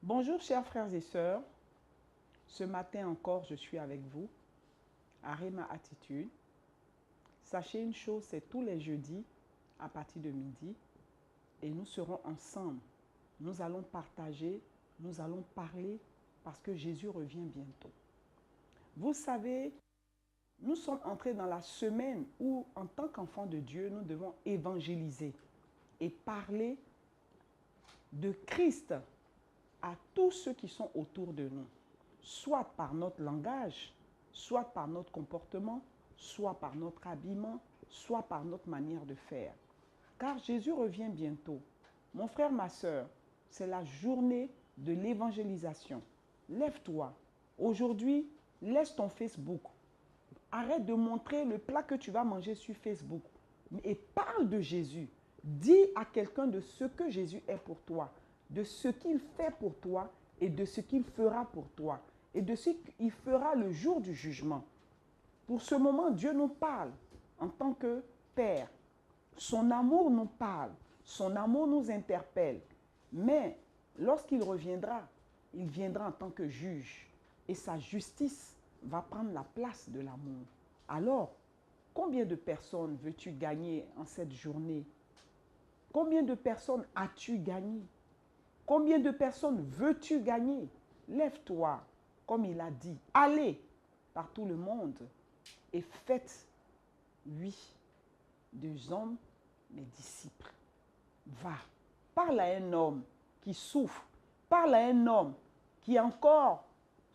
Bonjour chers frères et sœurs, ce matin encore je suis avec vous à Rema Attitude. Sachez une chose, c'est tous les jeudis à partir de midi et nous serons ensemble. Nous allons partager, nous allons parler parce que Jésus revient bientôt. Vous savez, nous sommes entrés dans la semaine où en tant qu'enfants de Dieu, nous devons évangéliser et parler de Christ à tous ceux qui sont autour de nous, soit par notre langage, soit par notre comportement, soit par notre habillement, soit par notre manière de faire. Car Jésus revient bientôt. Mon frère, ma soeur, c'est la journée de l'évangélisation. Lève-toi. Aujourd'hui, laisse ton Facebook. Arrête de montrer le plat que tu vas manger sur Facebook et parle de Jésus. Dis à quelqu'un de ce que Jésus est pour toi, de ce qu'il fait pour toi et de ce qu'il fera pour toi et de ce qu'il fera le jour du jugement. Pour ce moment, Dieu nous parle en tant que Père. Son amour nous parle, son amour nous interpelle. Mais lorsqu'il reviendra, il viendra en tant que juge et sa justice va prendre la place de l'amour. Alors, combien de personnes veux-tu gagner en cette journée? Combien de personnes as-tu gagné? Combien de personnes veux-tu gagner? Lève-toi, comme il a dit. Allez par tout le monde et faites, oui, des hommes, mes disciples. Va, parle à un homme qui souffre. Parle à un homme qui est encore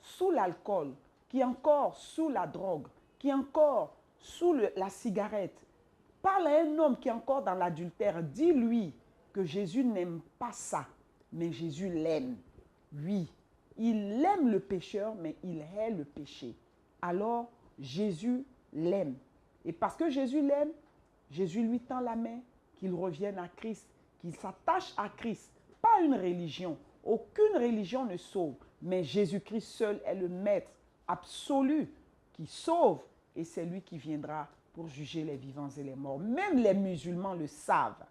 sous l'alcool, qui est encore sous la drogue, qui est encore sous la cigarette. Parle à un homme qui est encore dans l'adultère. Dis-lui que Jésus n'aime pas ça. Mais Jésus l'aime. Oui, il aime le pécheur, mais il hait le péché. Alors, Jésus l'aime. Et parce que Jésus l'aime, Jésus lui tend la main, qu'il revienne à Christ, qu'il s'attache à Christ. Pas une religion. Aucune religion ne sauve. Mais Jésus-Christ seul est le maître absolu qui sauve. Et c'est lui qui viendra pour juger les vivants et les morts. Même les musulmans le savent.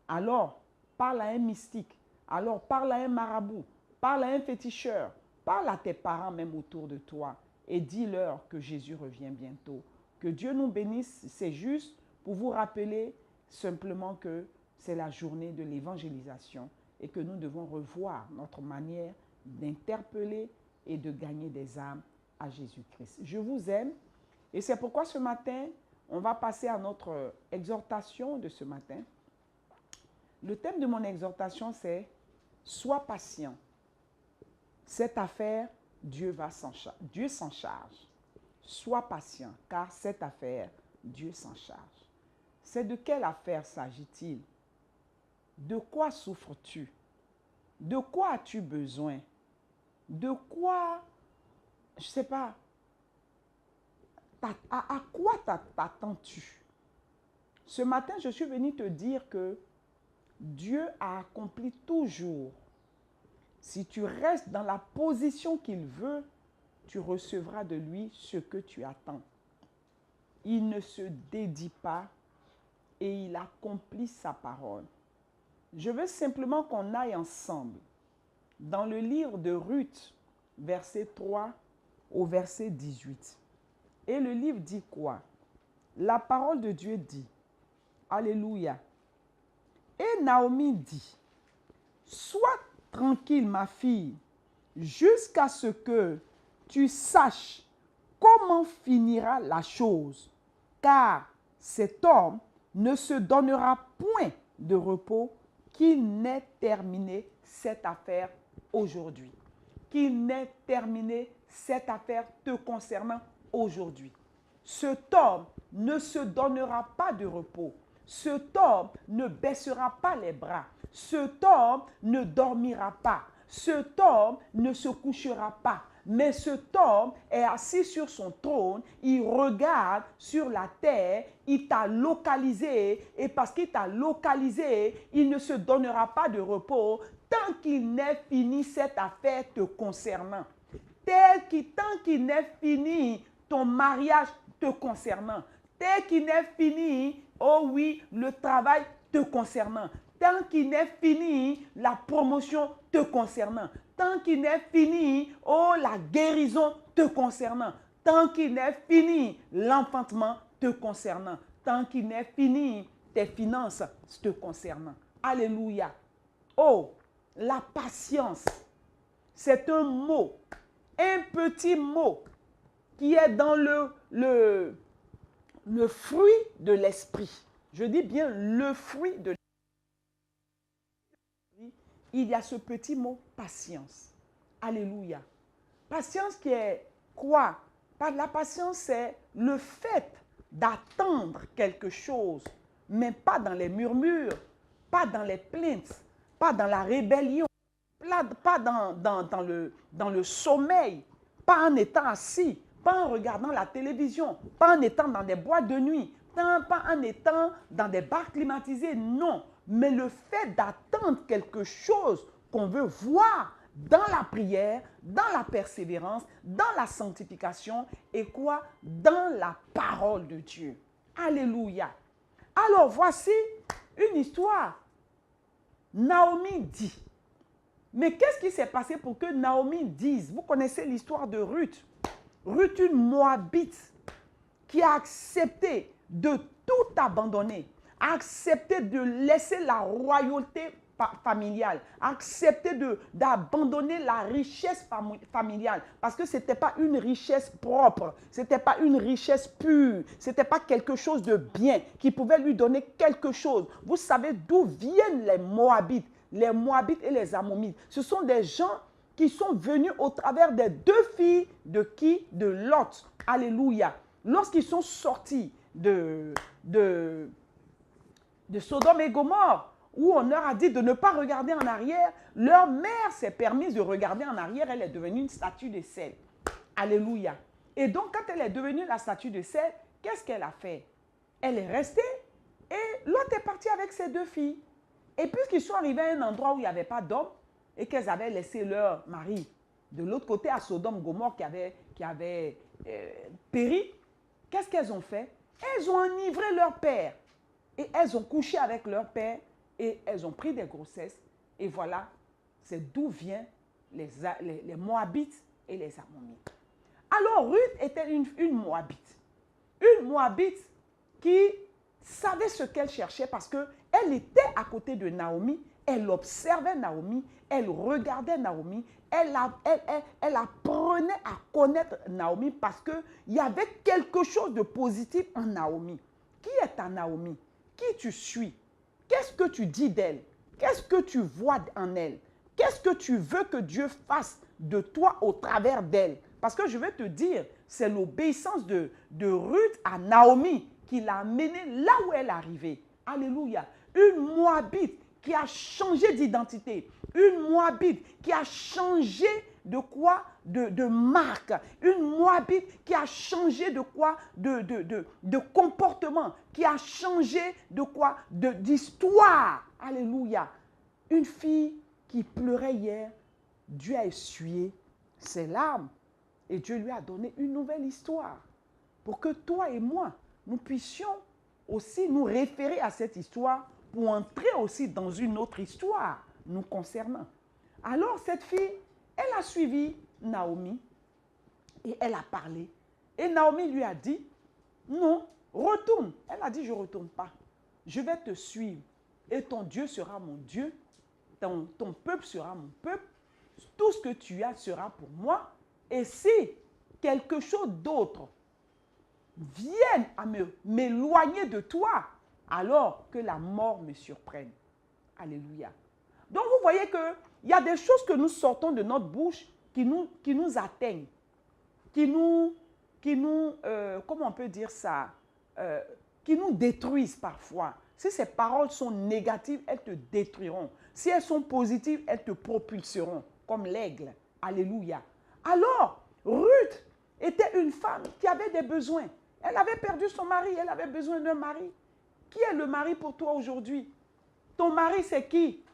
Alors, parle à un mystique. Alors parle à un marabout, parle à un féticheur, parle à tes parents même autour de toi et dis-leur que Jésus revient bientôt. Que Dieu nous bénisse, c'est juste pour vous rappeler simplement que c'est la journée de l'évangélisation et que nous devons revoir notre manière d'interpeller et de gagner des âmes à Jésus-Christ. Je vous aime et c'est pourquoi ce matin, on va passer à notre exhortation de ce matin. Le thème de mon exhortation, c'est « Sois patient. Cette affaire, Dieu s'en charge. Sois patient, car cette affaire, Dieu s'en charge. » C'est de quelle affaire s'agit-il? De quoi souffres-tu? De quoi as-tu besoin? De quoi, je ne sais pas, à quoi t'attends-tu? Ce matin, je suis venue te dire que Dieu a accompli toujours. Si tu restes dans la position qu'il veut, tu recevras de lui ce que tu attends. Il ne se dédie pas et il accomplit sa parole. Je veux simplement qu'on aille ensemble dans le livre de Ruth, verset 3 au verset 18. Et le livre dit quoi? La parole de Dieu dit, Alléluia. Et Naomi dit, sois tranquille ma fille, jusqu'à ce que tu saches comment finira la chose, car cet homme ne se donnera point de repos qu'il n'ait terminé cette affaire aujourd'hui. Qu'il n'ait terminé cette affaire te concernant aujourd'hui. Cet homme ne se donnera pas de repos. Cet homme ne baissera pas les bras. Cet homme ne dormira pas. Cet homme ne se couchera pas. Mais cet homme est assis sur son trône, il regarde sur la terre, il t'a localisé et parce qu'il t'a localisé, il ne se donnera pas de repos tant qu'il n'ait fini cette affaire te concernant. Tant qu'il n'ait fini ton mariage te concernant, tel qu'il n'est fini, oh oui, le travail te concernant, Tant qu'il n'est fini la promotion te concernant. Tant qu'il n'est fini, oh, la guérison te concernant. Tant qu'il n'est fini l'enfantement te concernant. Tant qu'il n'est fini tes finances te concernant. Alléluia. Oh, la patience, c'est un mot, un petit mot qui est dans le fruit de l'esprit. Je dis bien le fruit de l'esprit. Il y a ce petit mot patience. Alléluia. Patience qui est quoi? La patience, c'est le fait d'attendre quelque chose, mais pas dans les murmures, pas dans les plaintes, pas dans la rébellion, pas dans le sommeil, pas en étant assis, pas en regardant la télévision, pas en étant dans des boîtes de nuit, pas en étant dans des bars climatisés, non. Mais le fait d'attendre quelque chose qu'on veut voir dans la prière, dans la persévérance, dans la sanctification et quoi? Dans la parole de Dieu. Alléluia. Alors voici une histoire. Naomi dit. Mais qu'est-ce qui s'est passé pour que Naomi dise? Vous connaissez l'histoire de Ruth. Ruth, une Moabite, qui a accepté de tout abandonner, a accepté de laisser la royauté familiale, a accepté d'abandonner la richesse familiale, parce que ce n'était pas une richesse propre, ce n'était pas une richesse pure, ce n'était pas quelque chose de bien qui pouvait lui donner quelque chose. Vous savez d'où viennent les Moabites et les Ammonites? Ce sont des gens qui sont venus au travers des deux filles de qui? De Lot. Alléluia. Lorsqu'ils sont sortis de Sodome et Gomorrhe, où on leur a dit de ne pas regarder en arrière, leur mère s'est permise de regarder en arrière, elle est devenue une statue de sel. Alléluia. Et donc, quand elle est devenue la statue de sel, qu'est-ce qu'elle a fait? Elle est restée et Lot est parti avec ses deux filles. Et puisqu'ils sont arrivés à un endroit où il n'y avait pas d'hommes et qu'elles avaient laissé leur mari de l'autre côté à Sodome, Gomorrhe qui avait péri, qu'est-ce qu'elles ont fait? Elles ont enivré leur père et elles ont couché avec leur père et elles ont pris des grossesses. Et voilà, c'est d'où viennent les Moabites et les Ammonites. Alors Ruth était une Moabite. Une Moabite qui savait ce qu'elle cherchait parce qu'elle était à côté de Naomi, elle observait Naomi, elle regardait Naomi, elle apprenait à connaître Naomi parce qu'il y avait quelque chose de positif en Naomi. Qui est ta Naomi? Qui tu suis? Qu'est-ce que tu dis d'elle? Qu'est-ce que tu vois en elle? Qu'est-ce que tu veux que Dieu fasse de toi au travers d'elle? Parce que je vais te dire, c'est l'obéissance de Ruth à Naomi qui l'a amenée là où elle est arrivée. Alléluia. Une Moabite qui a changé d'identité. Une Moabite qui a changé de quoi? De marque. Une Moabite qui a changé de quoi? De comportement. Qui a changé de quoi? D'histoire. Alléluia. Une fille qui pleurait hier, Dieu a essuyé ses larmes. Et Dieu lui a donné une nouvelle histoire. Pour que toi et moi, nous puissions aussi nous référer à cette histoire pour entrer aussi dans une autre histoire nous concernant. Alors cette fille, elle a suivi Naomi et elle a parlé. Et Naomi lui a dit, non, retourne. Elle a dit, je ne retourne pas. Je vais te suivre et ton Dieu sera mon Dieu, ton peuple sera mon peuple, tout ce que tu as sera pour moi. Et si quelque chose d'autre vienne à m'éloigner de toi, alors que la mort me surprenne. Alléluia. Donc vous voyez qu'il y a des choses que nous sortons de notre bouche qui nous atteignent, comment on peut dire ça, qui nous détruisent parfois. Si ces paroles sont négatives, elles te détruiront. Si elles sont positives, elles te propulseront comme l'aigle. Alléluia. Alors, Ruth était une femme qui avait des besoins. Elle avait perdu son mari, elle avait besoin d'un mari. Qui est le mari pour toi aujourd'hui? Ton mari, c'est qui?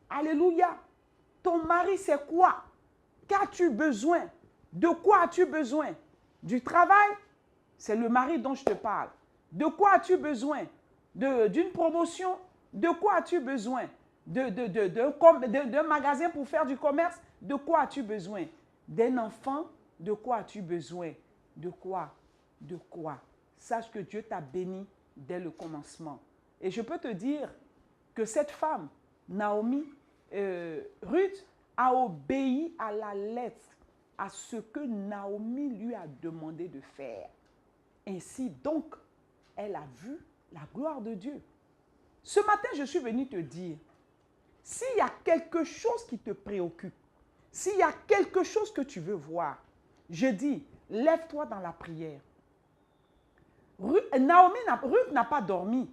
Alléluia. Ton mari, c'est quoi? Qu'as-tu besoin? De quoi as-tu besoin? Du travail? C'est le mari dont je te parle. De quoi as-tu besoin? D'une promotion? De quoi as-tu besoin? d'un magasin pour faire du commerce, de quoi as-tu besoin? D'un enfant, de quoi as-tu besoin? De quoi? De quoi? Sache que Dieu t'a béni dès le commencement. Et je peux te dire que cette femme, Naomi, Ruth, a obéi à la lettre, à ce que Naomi lui a demandé de faire. Ainsi donc, elle a vu la gloire de Dieu. Ce matin, je suis venue te dire, s'il y a quelque chose qui te préoccupe, s'il y a quelque chose que tu veux voir, je dis, lève-toi dans la prière. Ruth n'a pas dormi.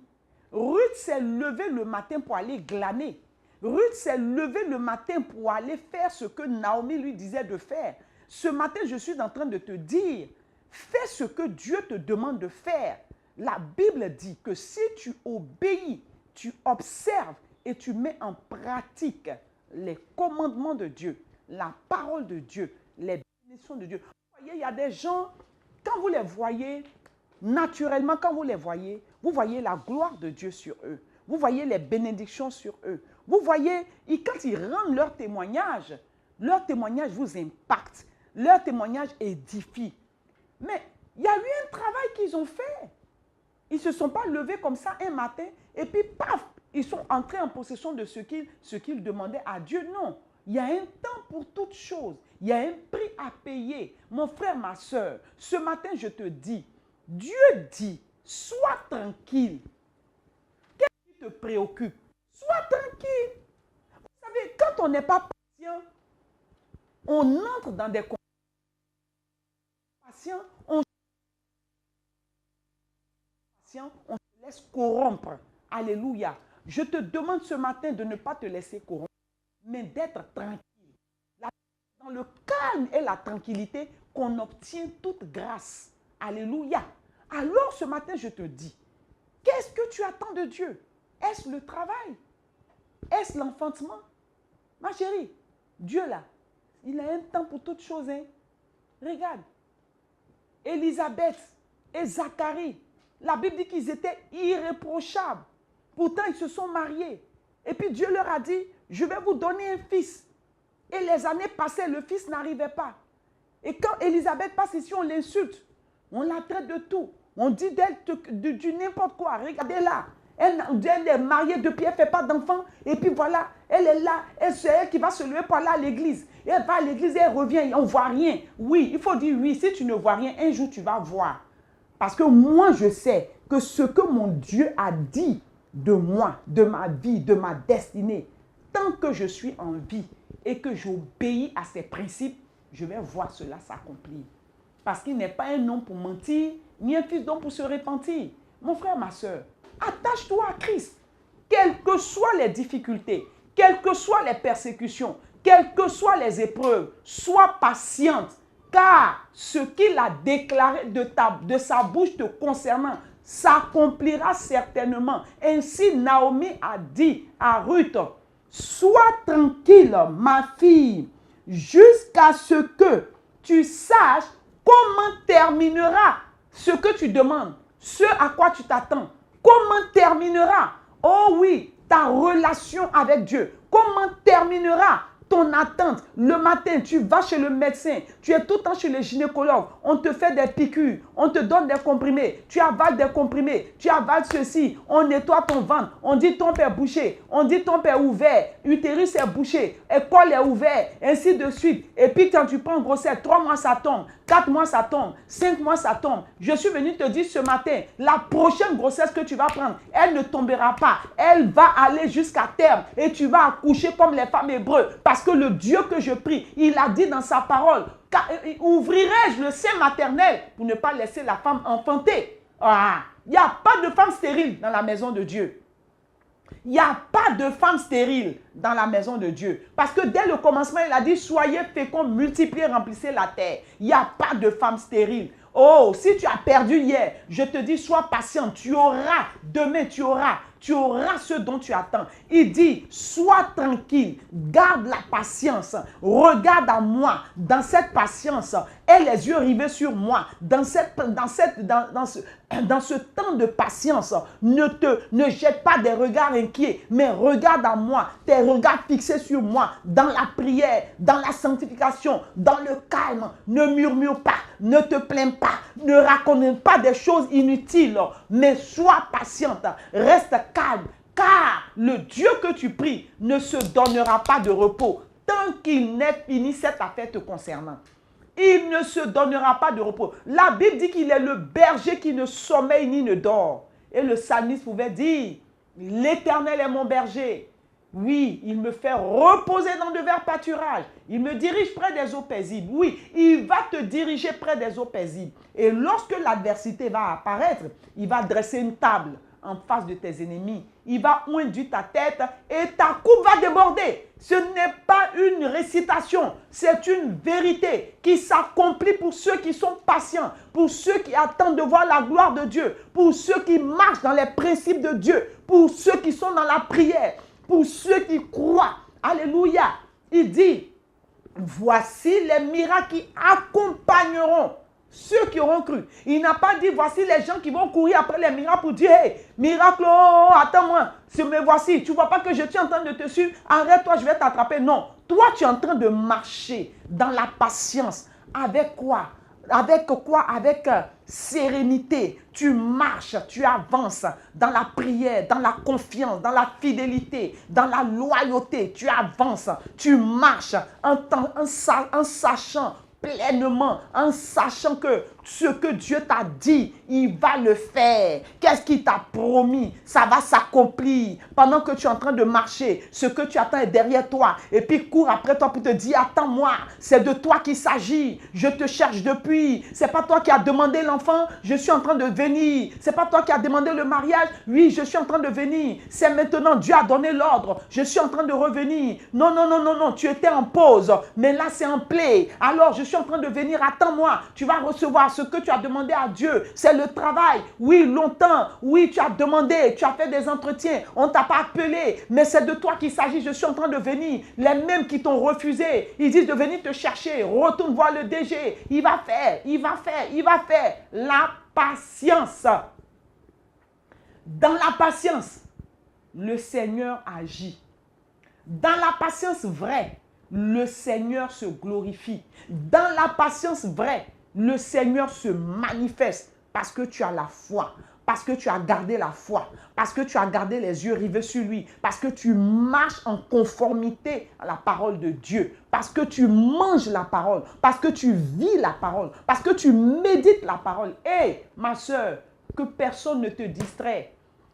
Ruth s'est levée le matin pour aller glaner. Ruth s'est levée le matin pour aller faire ce que Naomi lui disait de faire. Ce matin, je suis en train de te dire, fais ce que Dieu te demande de faire. La Bible dit que si tu obéis, tu observes et tu mets en pratique les commandements de Dieu, la parole de Dieu, les bénédictions de Dieu. Vous voyez, il y a des gens, quand vous les voyez, naturellement, quand vous les voyez, vous voyez la gloire de Dieu sur eux. Vous voyez les bénédictions sur eux. Vous voyez, quand ils rendent leur témoignage vous impacte. Leur témoignage édifie. Mais il y a eu un travail qu'ils ont fait. Ils ne se sont pas levés comme ça un matin et puis paf, ils sont entrés en possession de ce qu'ils demandaient à Dieu. Non, il y a un temps pour toutes choses. Il y a un prix à payer. Mon frère, ma soeur, ce matin, je te dis, Dieu dit, sois tranquille. Qu'est-ce qui te préoccupe? Sois tranquille. Vous savez, quand on n'est pas patient, on entre dans des patients, on se laisse corrompre. Alléluia. Je te demande ce matin de ne pas te laisser corrompre, mais d'être tranquille. Dans le calme et la tranquillité qu'on obtient toute grâce. Alléluia. Alors ce matin, je te dis, qu'est-ce que tu attends de Dieu? Est-ce le travail? Est-ce l'enfantement? Ma chérie, Dieu là, il a un temps pour toutes choses. Hein? Regarde, Élisabeth et Zacharie, la Bible dit qu'ils étaient irréprochables. Pourtant, ils se sont mariés. Et puis Dieu leur a dit, je vais vous donner un fils. Et les années passaient, le fils n'arrivait pas. Et quand Élisabeth passe ici, on l'insulte. On la traite de tout. On dit d'elle du n'importe quoi. Regardez là. Elle est mariée depuis, elle ne fait pas d'enfant. Et puis voilà, elle est là. C'est elle qui va se lever pour aller à l'église. Et elle va à l'église et elle revient. On ne voit rien. Oui, il faut dire oui. Si tu ne vois rien, un jour tu vas voir. Parce que moi, je sais que ce que mon Dieu a dit de moi, de ma vie, de ma destinée, tant que je suis en vie et que j'obéis à ses principes, je vais voir cela s'accomplir. Parce qu'il n'est pas un homme pour mentir, ni un fils d'homme pour se repentir. Mon frère, ma soeur, attache-toi à Christ. Quelles que soient les difficultés, quelles que soient les persécutions, quelles que soient les épreuves, sois patiente. Car ce qu'il a déclaré de sa bouche te concernant s'accomplira certainement. Ainsi, Naomi a dit à Ruth, sois tranquille, ma fille, jusqu'à ce que tu saches comment terminera ce que tu demandes, ce à quoi tu t'attends. Comment terminera, oh oui, ta relation avec Dieu. Comment terminera ton attente. Le matin, tu vas chez le médecin, tu es tout le temps chez le gynécologue, on te fait des piqûres, on te donne des comprimés, tu avales des comprimés, tu avales ceci, on nettoie ton ventre, on dit ton père bouché, on dit ton père ouvert, utérus est bouché, école est ouvert, ainsi de suite. Et puis quand tu prends grossesse, 3 mois ça tombe, 4 mois ça tombe, 5 mois ça tombe. Je suis venu te dire ce matin, la prochaine grossesse que tu vas prendre, elle ne tombera pas, elle va aller jusqu'à terme et tu vas accoucher comme les femmes hébreux. Parce que le Dieu que je prie, il a dit dans sa parole, ouvrirai-je le sein maternel pour ne pas laisser la femme enfanter. Il n'y a pas de femme stérile dans la maison de Dieu. Il n'y a pas de femme stérile dans la maison de Dieu. Parce que dès le commencement, il a dit, soyez féconds, multipliez, remplissez la terre. Il n'y a pas de femme stérile. Oh, si tu as perdu hier, je te dis, sois patient, tu auras, demain tu auras. tu auras ce dont tu attends. Il dit, sois tranquille, garde la patience, regarde à moi dans cette patience, aie les yeux rivés sur moi, dans ce temps de patience, ne jette pas des regards inquiets, mais regarde à moi, tes regards fixés sur moi, dans la prière, dans la sanctification, dans le calme. Ne murmure pas, ne te plains pas, ne raconte pas des choses inutiles, mais sois patiente, reste calme, car le Dieu que tu pries ne se donnera pas de repos tant qu'il n'ait fini cette affaire te concernant. Il ne se donnera pas de repos. La Bible dit qu'il est le berger qui ne sommeille ni ne dort. Et le psalmiste pouvait dire, l'Éternel est mon berger. Oui, il me fait reposer dans de verts pâturages. Il me dirige près des eaux paisibles. Oui, il va te diriger près des eaux paisibles. Et lorsque l'adversité va apparaître, il va dresser une table en face de tes ennemis. Il va oindre ta tête et ta coupe va déborder. Ce n'est pas une récitation, c'est une vérité qui s'accomplit pour ceux qui sont patients, pour ceux qui attendent de voir la gloire de Dieu, pour ceux qui marchent dans les principes de Dieu, pour ceux qui sont dans la prière, pour ceux qui croient. Alléluia. Il dit, voici les miracles qui accompagneront ceux qui auront cru. Il n'a pas dit, voici les gens qui vont courir après les miracles pour dire, hey, miracle, oh, attends-moi, me voici. Tu ne vois pas que je suis en train de te suivre? Arrête-toi, je vais t'attraper. Non, toi, tu es en train de marcher dans la patience. Avec quoi? Avec quoi? Avec sérénité. Tu marches, tu avances dans la prière, dans la confiance, dans la fidélité, dans la loyauté. Tu avances, tu marches en sachant pleinement, en sachant que ce que Dieu t'a dit, il va le faire. Qu'est-ce qu'il t'a promis? Ça va s'accomplir. Pendant que tu es en train de marcher, ce que tu attends est derrière toi. Et puis cours après toi pour te dire, attends-moi, c'est de toi qu'il s'agit. Je te cherche depuis. C'est pas toi qui as demandé l'enfant, je suis en train de venir. C'est pas toi qui as demandé le mariage, oui, je suis en train de venir. C'est maintenant, Dieu a donné l'ordre, je suis en train de revenir. Non, non, non, non, non, tu étais en pause, mais là c'est en play. Alors je suis en train de venir, attends-moi, tu vas recevoir ce que tu as demandé à Dieu. C'est le travail. Oui, longtemps. Oui, tu as demandé, tu as fait des entretiens. On ne t'a pas appelé, mais c'est de toi qu'il s'agit. Je suis en train de venir. Les mêmes qui t'ont refusé, ils disent de venir te chercher. Retourne voir le DG. Il va faire, il va faire, il va faire. La patience. Dans la patience, le Seigneur agit. Dans la patience vraie, le Seigneur se glorifie. Dans la patience vraie, le Seigneur se manifeste parce que tu as la foi, parce que tu as gardé la foi, parce que tu as gardé les yeux rivés sur lui, parce que tu marches en conformité à la parole de Dieu, parce que tu manges la parole, parce que tu vis la parole, parce que tu médites la parole. Hé, ma soeur, que personne ne te distrait.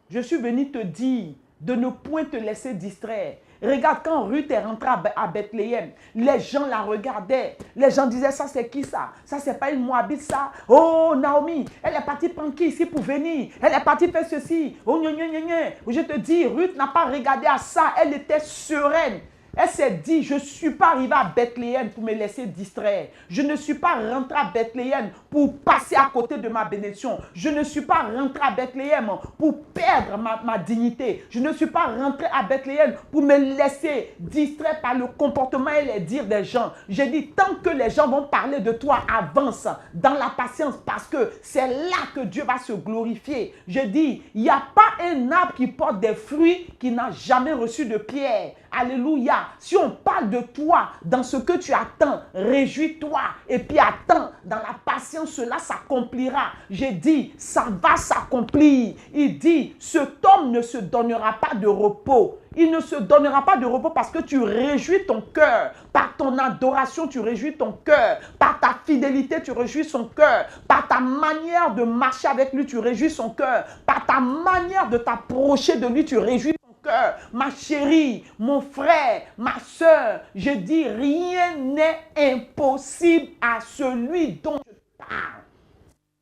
Je suis venu te dire de ne point te laisser distraire. Regarde, quand Ruth est rentrée à Bethléem, les gens la regardaient. Les gens disaient, ça c'est qui ça? Ça c'est pas une Moabite ça? Oh Naomi, elle est partie prendre qui ici pour venir? Elle est partie faire ceci. Oh gna gna gna gna. Je te dis, Ruth n'a pas regardé à ça. Elle était sereine. Elle s'est dit, je ne suis pas arrivée à Bethléem pour me laisser distraire. Je ne suis pas rentrée à Bethléem pour passer à côté de ma bénédiction. Je ne suis pas rentrée à Bethléem pour perdre ma dignité. Je ne suis pas rentrée à Bethléem pour me laisser distraire par le comportement et les dires des gens. J'ai dit, tant que les gens vont parler de toi, avance dans la patience parce que c'est là que Dieu va se glorifier. Je dis, il n'y a pas un arbre qui porte des fruits qui n'a jamais reçu de pierre. Alléluia. Si on parle de toi, dans ce que tu attends, réjouis-toi. Et puis attends, dans la patience, cela s'accomplira. J'ai dit, ça va s'accomplir. Il dit, cet homme ne se donnera pas de repos. Il ne se donnera pas de repos parce que tu réjouis ton cœur. Par ton adoration, tu réjouis ton cœur. Par ta fidélité, tu réjouis son cœur. Par ta manière de marcher avec lui, tu réjouis son cœur. Par ta manière de t'approcher de lui, tu réjouis son cœur. Ma chérie, mon frère, ma soeur, je dis, rien n'est impossible à celui dont je parle.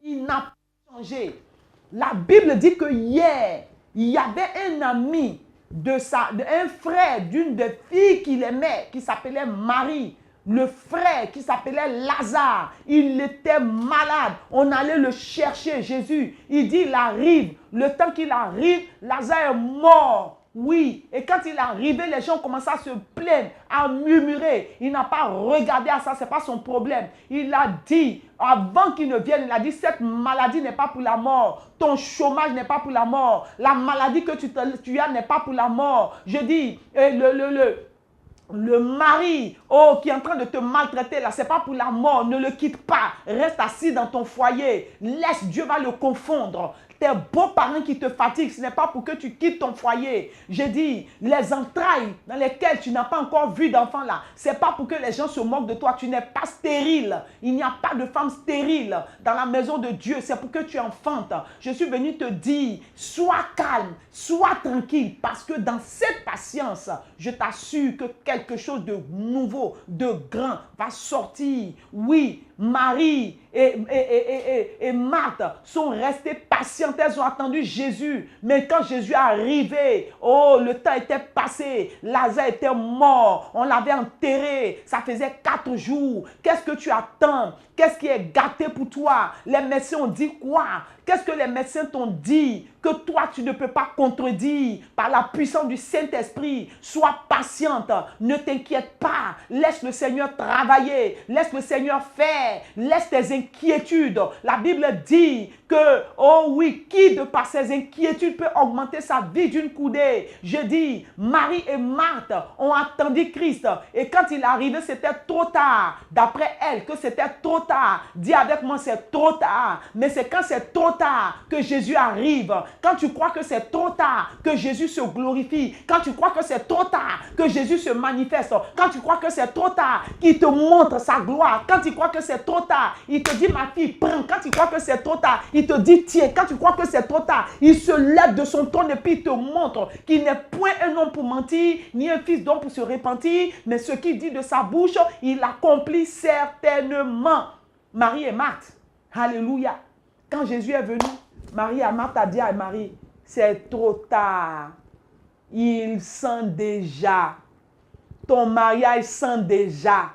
Il n'a pas changé. La Bible dit que hier, il y avait un ami un frère d'une des filles qu'il aimait, qui s'appelait Marie. le frère qui s'appelait Lazare, il était malade. On allait le chercher, Jésus. Il dit, il arrive. Le temps qu'il arrive, Lazare est mort. Oui, et quand il est arrivé, les gens commençaient à se plaindre, à murmurer. Il n'a pas regardé à ça, ce n'est pas son problème. Il a dit, avant qu'il ne vienne, il a dit, cette maladie n'est pas pour la mort. Ton chômage n'est pas pour la mort. La maladie que tu as n'est pas pour la mort. Je dis, le mari, oh, qui est en train de te maltraiter là, c'est pas pour la mort, ne le quitte pas. Reste assis dans ton foyer. Laisse, Dieu va le confondre. Tes beaux-parents qui te fatiguent, ce n'est pas pour que tu quittes ton foyer. J'ai dit, les entrailles dans lesquelles tu n'as pas encore vu d'enfant là, c'est pas pour que les gens se moquent de toi. Tu n'es pas stérile. Il n'y a pas de femme stérile dans la maison de Dieu. C'est pour que tu enfantes. Je suis venu te dire, sois calme, sois tranquille, parce que dans cette patience, je t'assure que quelque chose de nouveau, de grand va sortir. Oui, Marie et Marthe sont restées patientes. Elles ont attendu Jésus. Mais quand Jésus est arrivé, oh, le temps était passé. Lazare était mort. On l'avait enterré. Ça faisait 4 jours. Qu'est-ce que tu attends? Qu'est-ce qui est gâté pour toi? Les médecins ont dit quoi? Qu'est-ce que les médecins t'ont dit? Que toi, tu ne peux pas contredire par la puissance du Saint-Esprit. Sois patiente. Ne t'inquiète pas. Laisse le Seigneur travailler. Laisse le Seigneur faire. Laisse tes inquiétudes. La Bible dit que, oh oui, qui de par ses inquiétudes peut augmenter sa vie d'une coudée? Je dis, Marie et Marthe ont attendu Christ. Et quand il est arrivé, c'était trop tard. D'après elle, que c'était trop tard. Dis avec moi, c'est trop tard. Mais c'est quand c'est trop tard que Jésus arrive. Quand tu crois que c'est trop tard que Jésus se glorifie. Quand tu crois que c'est trop tard que Jésus se manifeste. Quand tu crois que c'est trop tard qu'il te montre sa gloire. Quand tu crois que c'est trop tard, il te dit, ma fille, prends. Quand tu crois que c'est trop tard, il te dit, tiens. Quand tu crois que c'est trop tard, il se lève de son trône et puis il te montre qu'il n'est point un homme pour mentir, ni un fils d'homme pour se repentir, mais ce qu'il dit de sa bouche, il accomplit certainement. Marie et Marthe, alléluia. Quand Jésus est venu, Marie et Marthe a dit à Marie, c'est trop tard. Il sent déjà. Ton mariage sent déjà.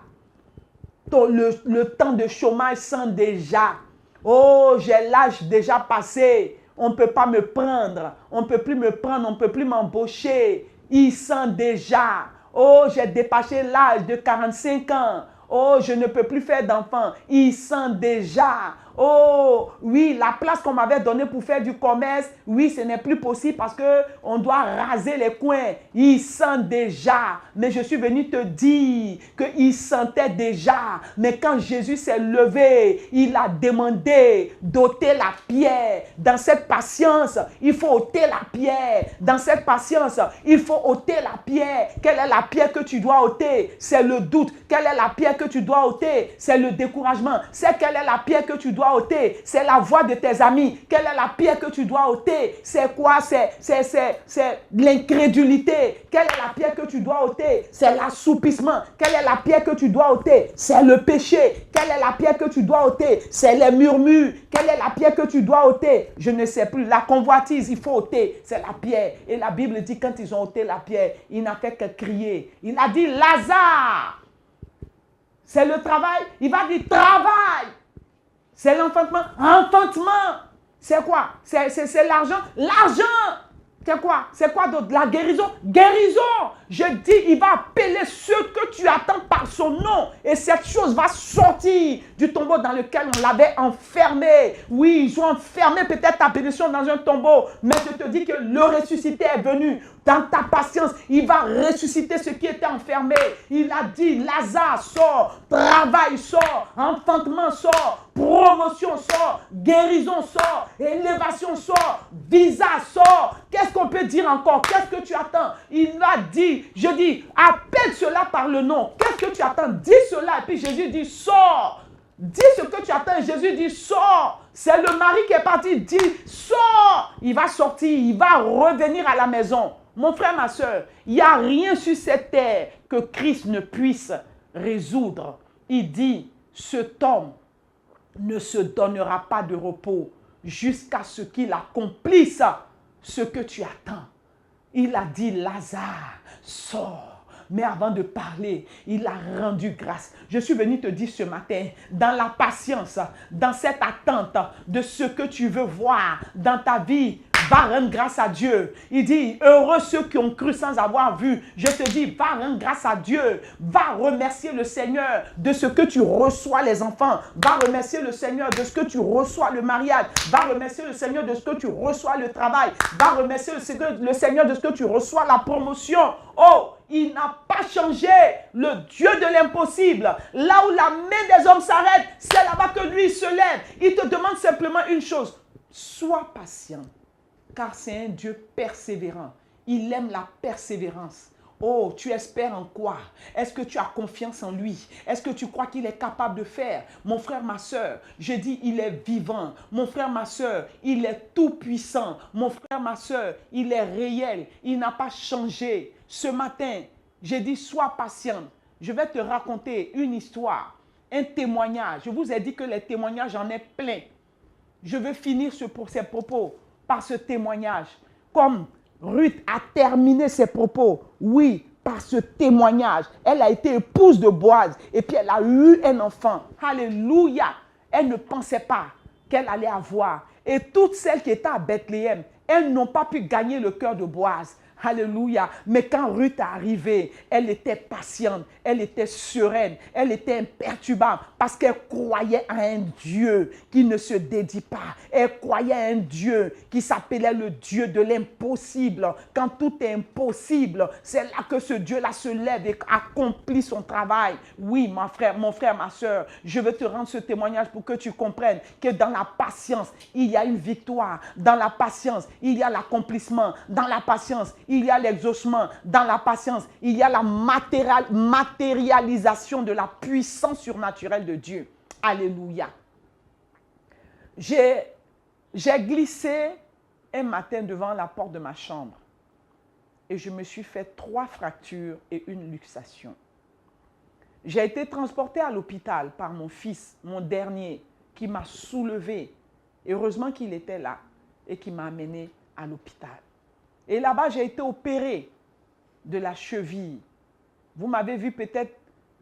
Le temps de chômage sent déjà. Oh, j'ai l'âge déjà passé. On ne peut pas me prendre. On ne peut plus me prendre. On ne peut plus m'embaucher. Il sent déjà. Oh, j'ai dépassé l'âge de 45 ans. Oh, je ne peux plus faire d'enfants. Il sent déjà. Oh, oui, la place qu'on m'avait donnée pour faire du commerce, oui, ce n'est plus possible parce qu'on doit raser les coins. Il sent déjà. Mais je suis venu te dire qu'il sentait déjà. Mais quand Jésus s'est levé, il a demandé d'ôter la pierre. Dans cette patience, il faut ôter la pierre. Dans cette patience, il faut ôter la pierre. Quelle est la pierre que tu dois ôter? C'est le doute. Quelle est la pierre que tu dois ôter? C'est le découragement. C'est quelle est la pierre que tu dois ôter? C'est la voix de tes amis. Quelle est la pierre que tu dois ôter? C'est quoi? C'est l'incrédulité. Quelle est la pierre que tu dois ôter? C'est l'assoupissement. Quelle est la pierre que tu dois ôter? C'est le péché. Quelle est la pierre que tu dois ôter? C'est les murmures. Quelle est la pierre que tu dois ôter? Je ne sais plus. La convoitise, il faut ôter. C'est la pierre. Et la Bible dit quand ils ont ôté la pierre, il n'a fait que crier. Il a dit Lazare. C'est le travail. Il va dire travail. C'est l'enfantement. Enfantement. C'est quoi? C'est l'argent. L'argent. C'est quoi? C'est quoi d'autre? La guérison. Guérison. Je dis, il va appeler ceux que tu attends par son nom. Et cette chose va sortir du tombeau dans lequel on l'avait enfermé. Oui, ils ont enfermé peut-être ta bénédiction dans un tombeau. Mais je te dis que le ressuscité est venu. Dans ta patience, il va ressusciter ce qui était enfermé. Il a dit, Lazare sort, travail sort, enfantement sort, promotion sort, guérison sort, élévation sort, visa sort. Qu'est-ce qu'on peut dire encore? Qu'est-ce que tu attends? Il a dit, je dis, appelle cela par le nom. Qu'est-ce que tu attends? Dis cela. Et puis Jésus dit, sors. Dis ce que tu attends. Et Jésus dit, sors. C'est le mari qui est parti. Dit, sors. Il va sortir. Il va revenir à la maison. Mon frère, ma soeur, il n'y a rien sur cette terre que Christ ne puisse résoudre. Il dit, cet homme ne se donnera pas de repos jusqu'à ce qu'il accomplisse ce que tu attends. Il a dit, Lazare, sors, Mais avant de parler, il a rendu grâce. Je suis venu te dire ce matin, dans la patience, dans cette attente de ce que tu veux voir dans ta vie, va rendre grâce à Dieu. Il dit, heureux ceux qui ont cru sans avoir vu. Je te dis, va rendre grâce à Dieu. Va remercier le Seigneur de ce que tu reçois les enfants. Va remercier le Seigneur de ce que tu reçois le mariage. Va remercier le Seigneur de ce que tu reçois le travail. Va remercier le Seigneur de ce que tu reçois la promotion. Oh, il n'a pas changé, le Dieu de l'impossible. Là où la main des hommes s'arrête, c'est là-bas que lui se lève. Il te demande simplement une chose. Sois patient. Car c'est un Dieu persévérant. Il aime la persévérance. Oh, tu espères en quoi? Est-ce que tu as confiance en lui? Est-ce que tu crois qu'il est capable de faire? Mon frère, ma soeur, je dis, il est vivant. Mon frère, ma soeur, il est tout puissant. Mon frère, ma soeur, il est réel. Il n'a pas changé. Ce matin, j'ai dit, sois patient. Je vais te raconter une histoire, un témoignage. Je vous ai dit que les témoignages, j'en ai plein. Je veux finir ces propos par ce témoignage. Comme Ruth a terminé ses propos, oui, par ce témoignage. Elle a été épouse de Boaz et puis elle a eu un enfant. Alléluia. Elle ne pensait pas qu'elle allait avoir. Et toutes celles qui étaient à Bethléem, elles n'ont pas pu gagner le cœur de Boaz. Alléluia. Mais quand Ruth est arrivée, elle était patiente, elle était sereine, elle était imperturbable parce qu'elle croyait à un Dieu qui ne se dédie pas. Elle croyait à un Dieu qui s'appelait le Dieu de l'impossible. Quand tout est impossible, c'est là que ce Dieu-là se lève et accomplit son travail. Oui, mon frère, ma soeur, je veux te rendre ce témoignage pour que tu comprennes que dans la patience, il y a une victoire. Dans la patience, il y a l'accomplissement. Dans la patience, il y a l'exaucement. Dans la patience, il y a la matérialisation de la puissance surnaturelle de Dieu. Alléluia. J'ai glissé un matin devant la porte de ma chambre et je me suis fait 3 fractures et une luxation. J'ai été transportée à l'hôpital par mon fils, mon dernier, qui m'a soulevé. Heureusement qu'il était là et qui m'a amené à l'hôpital. Et là-bas, j'ai été opéré de la cheville. Vous m'avez vu peut-être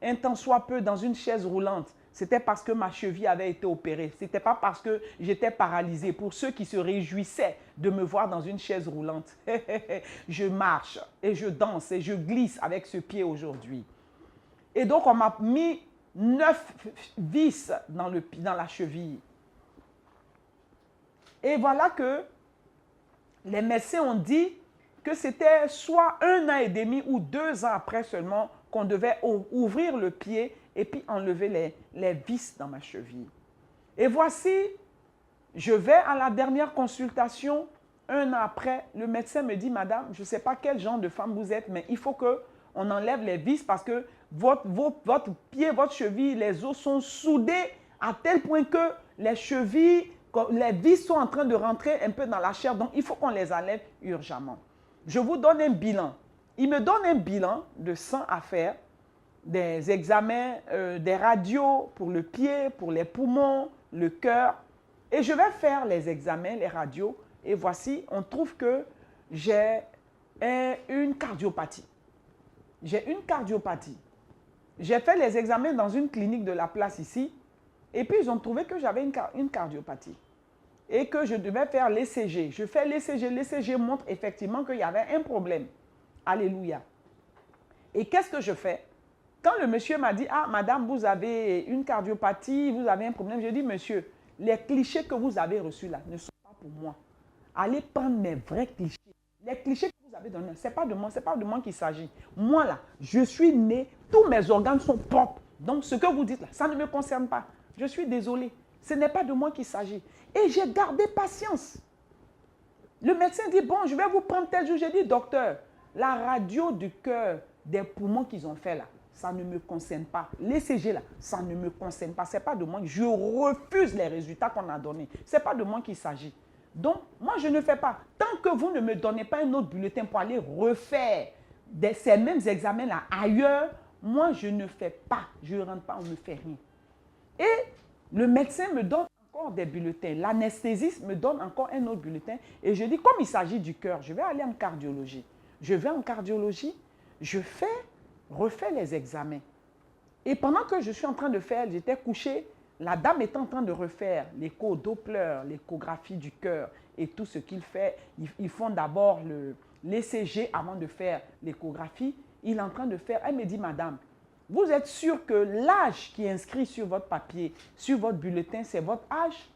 un temps soit peu dans une chaise roulante. C'était parce que ma cheville avait été opérée. Ce n'était pas parce que j'étais paralysé. Pour ceux qui se réjouissaient de me voir dans une chaise roulante, je marche et je danse et je glisse avec ce pied aujourd'hui. Et donc, on m'a mis 9 vis dans la cheville. Et voilà que les médecins ont dit que c'était soit 1 an et demi ou 2 ans après seulement qu'on devait ouvrir le pied et puis enlever les vis dans ma cheville. Et voici, je vais à la dernière consultation, 1 an après, le médecin me dit, madame, je ne sais pas quel genre de femme vous êtes, mais il faut qu'on enlève les vis parce que votre pied, votre cheville, les os sont soudés à tel point que les chevilles, les vis sont en train de rentrer un peu dans la chair, donc il faut qu'on les enlève urgemment. Je vous donne un bilan. Il me donne un bilan de sang à faire, des examens, des radios pour le pied, pour les poumons, le cœur. Et je vais faire les examens, les radios, et voici, on trouve que j'ai une cardiopathie. J'ai une cardiopathie. J'ai fait les examens dans une clinique de la place ici, et puis ils ont trouvé que j'avais une cardiopathie et que je devais faire l'ECG. Je fais l'ECG. L'ECG montre effectivement qu'il y avait un problème. Alléluia. Et qu'est-ce que je fais? Quand le monsieur m'a dit, ah, madame, vous avez une cardiopathie, vous avez un problème, je dis, monsieur, les clichés que vous avez reçus là ne sont pas pour moi. Allez prendre mes vrais clichés. Les clichés que vous avez donnés, ce n'est pas de moi, c'est pas de moi qu'il s'agit. Moi là, je suis né, tous mes organes sont propres. Donc ce que vous dites là, ça ne me concerne pas. Je suis désolé. Ce n'est pas de moi qu'il s'agit. Et j'ai gardé patience. Le médecin dit, bon, je vais vous prendre tel jour. J'ai dit, docteur, la radio du cœur, des poumons qu'ils ont fait là, ça ne me concerne pas. L'ECG là, ça ne me concerne pas. Ce n'est pas de moi. Je refuse les résultats qu'on a donnés. Ce n'est pas de moi qu'il s'agit. Donc, moi, je ne fais pas. Tant que vous ne me donnez pas un autre bulletin pour aller refaire ces mêmes examens-là ailleurs, moi, je ne fais pas. Je ne rentre pas, on ne fait rien. Et le médecin me donne encore des bulletins. L'anesthésiste me donne encore un autre bulletin. Et je dis, comme il s'agit du cœur, je vais aller en cardiologie. Je vais en cardiologie, je fais refais les examens. Et pendant que je suis en train de faire, j'étais couchée, la dame est en train de refaire l'écho Doppler, l'échographie du cœur et tout ce qu'il fait. Ils font d'abord l'ECG avant de faire l'échographie. Il est en train de faire, elle me dit, madame, vous êtes sûre que l'âge qui est inscrit sur votre papier, sur votre bulletin, c'est votre âge?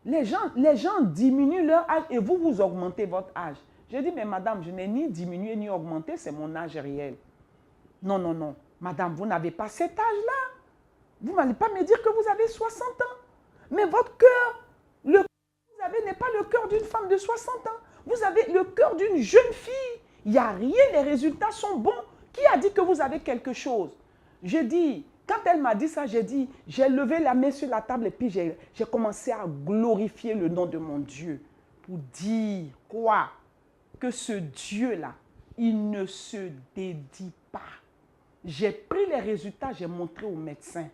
Les gens diminuent leur âge et vous augmentez votre âge. J'ai dit, mais madame, je n'ai ni diminué ni augmenté, c'est mon âge réel. Non, non, non. Madame, vous n'avez pas cet âge-là. Vous n'allez pas me dire que vous avez 60 ans. Mais votre cœur, le cœur que vous avez n'est pas le cœur d'une femme de 60 ans. Vous avez le cœur d'une jeune fille. Il n'y a rien, les résultats sont bons. Qui a dit que vous avez quelque chose? Je dis, quand elle m'a dit ça, j'ai levé la main sur la table et puis j'ai commencé à glorifier le nom de mon Dieu. Pour dire quoi? Que ce Dieu-là, il ne se dédie pas. J'ai pris les résultats, j'ai montré au médecin.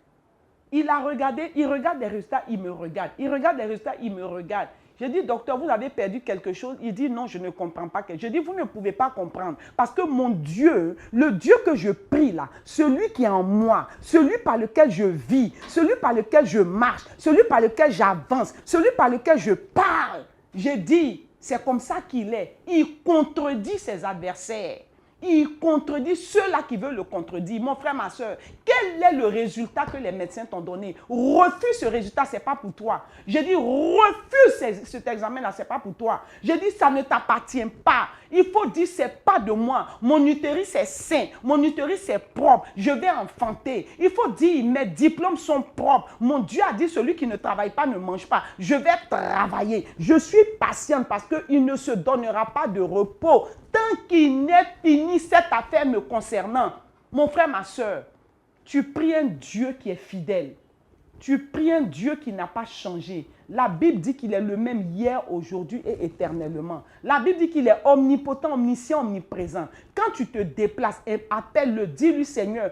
Il a regardé, il regarde les résultats, il me regarde. Il regarde les résultats, il me regarde. J'ai dit, docteur, vous avez perdu quelque chose. Il dit, non, je ne comprends pas. Je dis, vous ne pouvez pas comprendre. Parce que mon Dieu, le Dieu que je prie là, celui qui est en moi, celui par lequel je vis, celui par lequel je marche, celui par lequel j'avance, celui par lequel je parle, j'ai dit, c'est comme ça qu'il est. Il contredit ses adversaires. Il contredit ceux-là qui veulent le contredire. Mon frère, ma soeur, quel est le résultat que les médecins t'ont donné? Refuse ce résultat, ce n'est pas pour toi. J'ai dit, refuse cet examen-là, ce n'est pas pour toi. J'ai dit, ça ne t'appartient pas. Il faut dire, ce n'est pas de moi. Mon utérus est sain, mon utérus est propre. Je vais enfanter. Il faut dire, mes diplômes sont propres. Mon Dieu a dit, celui qui ne travaille pas ne mange pas. Je vais travailler. Je suis patiente parce qu'il ne se donnera pas de repos tant qu'il n'est fini cette affaire me concernant. Mon frère, ma soeur, tu pries un Dieu qui est fidèle. Tu pries un Dieu qui n'a pas changé. La Bible dit qu'il est le même hier, aujourd'hui et éternellement. La Bible dit qu'il est omnipotent, omniscient, omniprésent. Quand tu te déplaces, appelle-le, dis-lui Seigneur,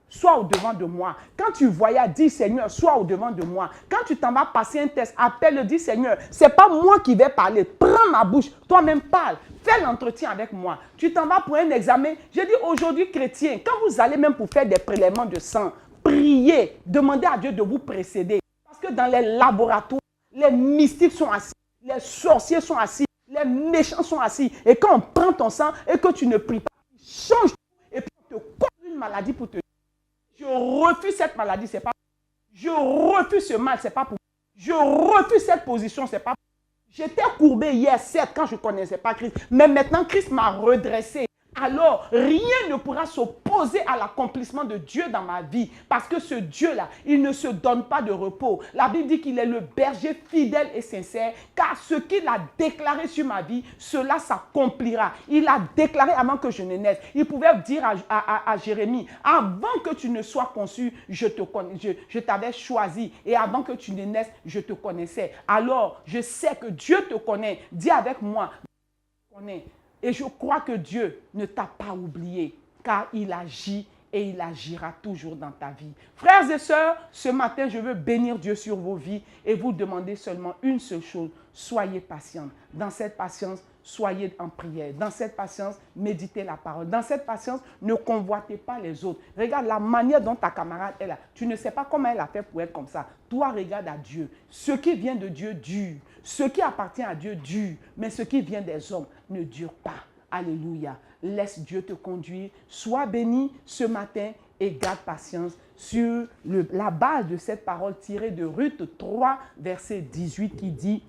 sois au-devant de moi. Quand tu voyages, dis Seigneur, sois au-devant de moi. Quand tu t'en vas passer un test, appelle-le, dis Seigneur, ce n'est pas moi qui vais parler. Prends ma bouche, toi-même parle. Fais l'entretien avec moi. Tu t'en vas pour un examen. Je dis aujourd'hui, chrétiens, quand vous allez même pour faire des prélèvements de sang, priez, demandez à Dieu de vous précéder. Parce que dans les laboratoires, les mystiques sont assis, les sorciers sont assis, les méchants sont assis. Et quand on prend ton sang et que tu ne pries pas, tu changes tout et puis on te cause une maladie pour te dire. Je refuse cette maladie, c'est pas pour moi. Je refuse ce mal, c'est pas pour moi. Je refuse cette position, c'est pas pour moi. J'étais courbé hier, certes, quand je ne connaissais pas Christ. Mais maintenant, Christ m'a redressé. Alors, rien ne pourra s'opposer à l'accomplissement de Dieu dans ma vie. Parce que ce Dieu-là, il ne se donne pas de repos. La Bible dit qu'il est le berger fidèle et sincère. Car ce qu'il a déclaré sur ma vie, cela s'accomplira. Il a déclaré avant que je ne naisse. Il pouvait dire à Jérémie, avant que tu ne sois conçu, je t'avais choisi. Et avant que tu ne naisses, je te connaissais. Alors, je sais que Dieu te connaît. Dis avec moi, Dieu te connaît. Et je crois que Dieu ne t'a pas oublié, car il agit et il agira toujours dans ta vie. Frères et sœurs, ce matin, je veux bénir Dieu sur vos vies et vous demander seulement une seule chose. Soyez patients. Dans cette patience, soyez en prière. Dans cette patience, méditez la parole. Dans cette patience, ne convoitez pas les autres. Regarde la manière dont ta camarade est là. Tu ne sais pas comment elle a fait pour être comme ça. Toi, regarde à Dieu. Ce qui vient de Dieu dure. Ce qui appartient à Dieu dure. Mais ce qui vient des hommes ne dure pas. Alléluia. Laisse Dieu te conduire. Sois béni ce matin et garde patience sur la base de cette parole tirée de Ruth 3, verset 18 qui dit,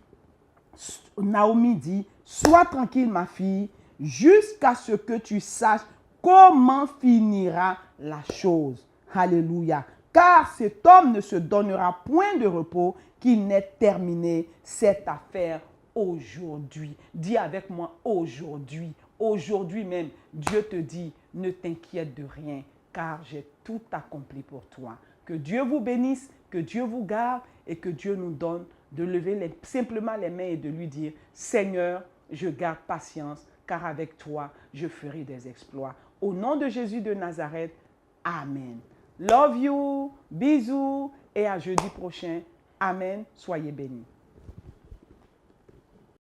Naomi dit, sois tranquille ma fille, jusqu'à ce que tu saches comment finira la chose. Alléluia. Car cet homme ne se donnera point de repos qu'il n'ait terminé cette affaire aujourd'hui. Dis avec moi aujourd'hui. Aujourd'hui même, Dieu te dit, ne t'inquiète de rien, car j'ai tout accompli pour toi. Que Dieu vous bénisse, que Dieu vous garde et que Dieu nous donne de lever simplement les mains et de lui dire, Seigneur, je garde patience, car avec toi, je ferai des exploits. Au nom de Jésus de Nazareth, Amen. Love you, bisous et à jeudi prochain. Amen. Soyez bénis.